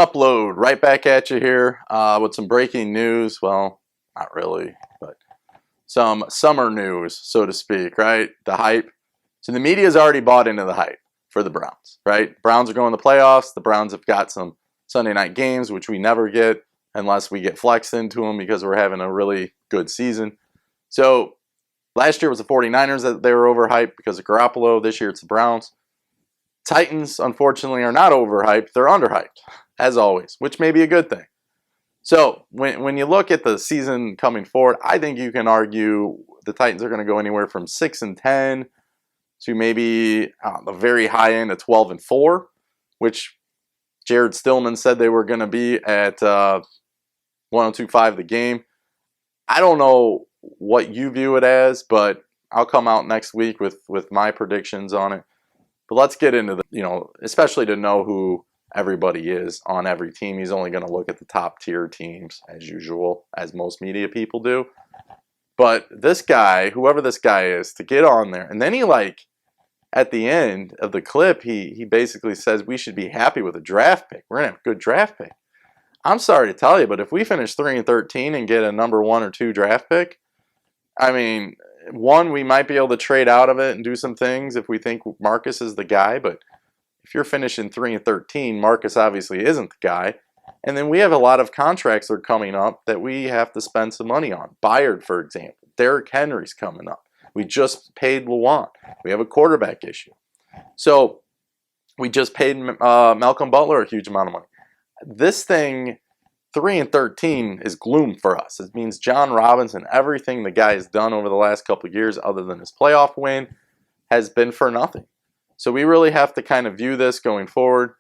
Upload right back at you here with some breaking news. Well, not really, but some summer news, so to speak, right? The hype. So the media's already bought into the hype for the Browns, right? Browns are going to the playoffs. The Browns have got some Sunday night games, which we never get unless we get flexed into them because we're having a really good season. So last year was the 49ers that they were overhyped because of Garoppolo. This year it's the Browns. Titans, unfortunately, are not overhyped. They're underhyped, as always, which may be a good thing. So when you look at the season coming forward, I think you can argue the Titans are going to go anywhere from 6-10 to maybe the very high end of 12-4, which Jared Stillman said they were going to be at 102.5 the game. I don't know what you view it as, but I'll come out next week with my predictions on it. But let's get into the, especially to know who everybody is on every team. He's only going to look at the top tier teams as usual, as most media people do. But this guy, whoever this guy is, to get on there, and then he at the end of the clip, he basically says we should be happy with a draft pick. We're going to have a good draft pick. I'm sorry to tell you, but if we finish 3-13 and get a number 1 or 2 draft pick, I mean, one, we might be able to trade out of it and do some things if we think Marcus is the guy, but if you're finishing 3-13, Marcus obviously isn't the guy. And then we have a lot of contracts that are coming up that we have to spend some money on. Byard, for example. Derrick Henry's coming up. We just paid Luan. We have a quarterback issue. So we just paid Malcolm Butler a huge amount of money. This thing, 3-13, is gloom for us. It means John Robinson, everything the guy has done over the last couple of years other than his playoff win, has been for nothing. So we really have to kind of view this going forward.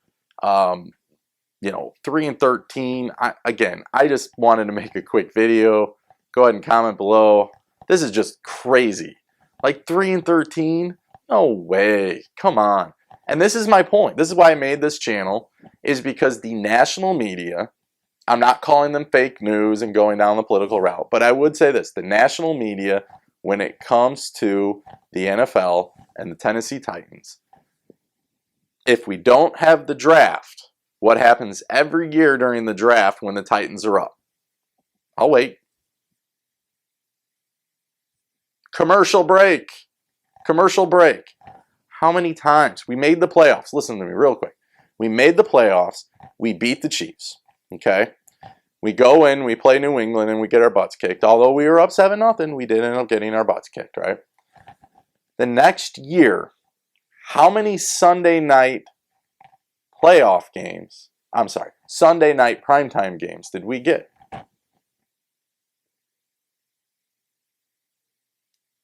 3-13. I just wanted to make a quick video. Go ahead and comment below. This is just crazy. 3-13? No way. Come on. And this is my point. This is why I made this channel, is because the national media, I'm not calling them fake news and going down the political route, but I would say this. The national media, when it comes to the NFL and the Tennessee Titans, if we don't have the draft, what happens every year during the draft when the Titans are up? I'll wait. Commercial break. Commercial break. How many times? We made the playoffs. Listen to me real quick. We made the playoffs. We beat the Chiefs. Okay? We go in, we play New England, and we get our butts kicked. Although we were up 7-0, we did end up getting our butts kicked, right? The next year, how many Sunday night playoff games, Sunday night primetime games did we get?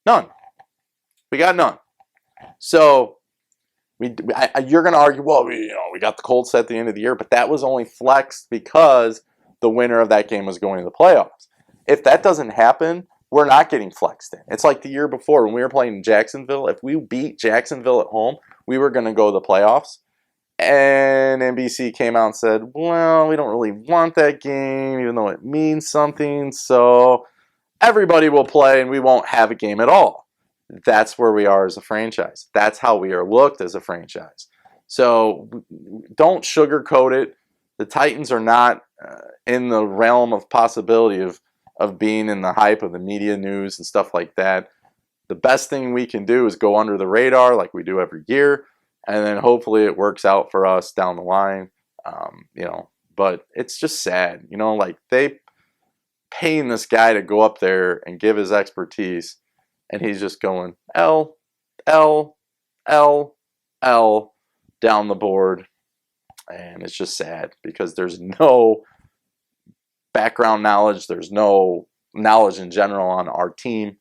None. We got none. So you're going to argue, well, we got the Colts at the end of the year, but that was only flexed because the winner of that game was going to the playoffs. If that doesn't happen, we're not getting flexed in. It's like the year before when we were playing Jacksonville. If we beat Jacksonville at home, we were going to go to the playoffs. And NBC came out and said, well, we don't really want that game, even though it means something. So everybody will play and we won't have a game at all. That's where we are as a franchise. That's how we are looked as a franchise. So don't sugarcoat it. The Titans are not in the realm of possibility of being in the hype of the media news and stuff like that. The best thing we can do is go under the radar like we do every year, and then hopefully it works out for us down the line. But it's just sad, they paying this guy to go up there and give his expertise, and he's just going L, L, L, L down the board. And it's just sad because there's no background knowledge. There's no knowledge in general on our team.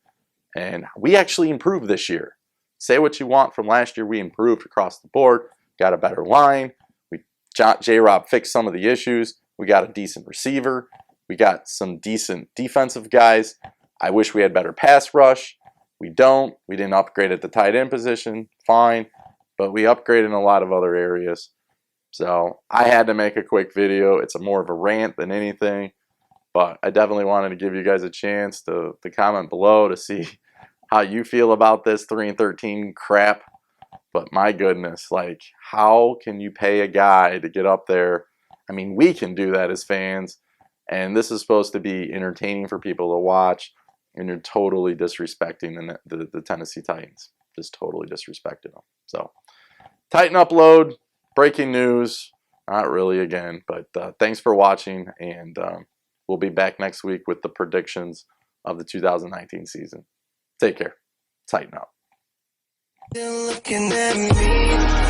And we actually improved this year. Say what you want from last year. We improved across the board. Got a better line. J-Rob fixed some of the issues. We got a decent receiver. We got some decent defensive guys. I wish we had better pass rush. We don't. We didn't upgrade at the tight end position. Fine. But we upgraded in a lot of other areas. So I had to make a quick video. It's more of a rant than anything. But I definitely wanted to give you guys a chance to comment below to see how you feel about this 3-13 crap. But my goodness, how can you pay a guy to get up there I mean, we can do that as fans, and this is supposed to be entertaining for people to watch, and you're totally disrespecting the Tennessee Titans. Just totally disrespecting them. So, TitanUp Load, breaking news. Not really again, but thanks for watching, and we'll be back next week with the predictions of the 2019 season. Take care. Tighten up. Looking at me.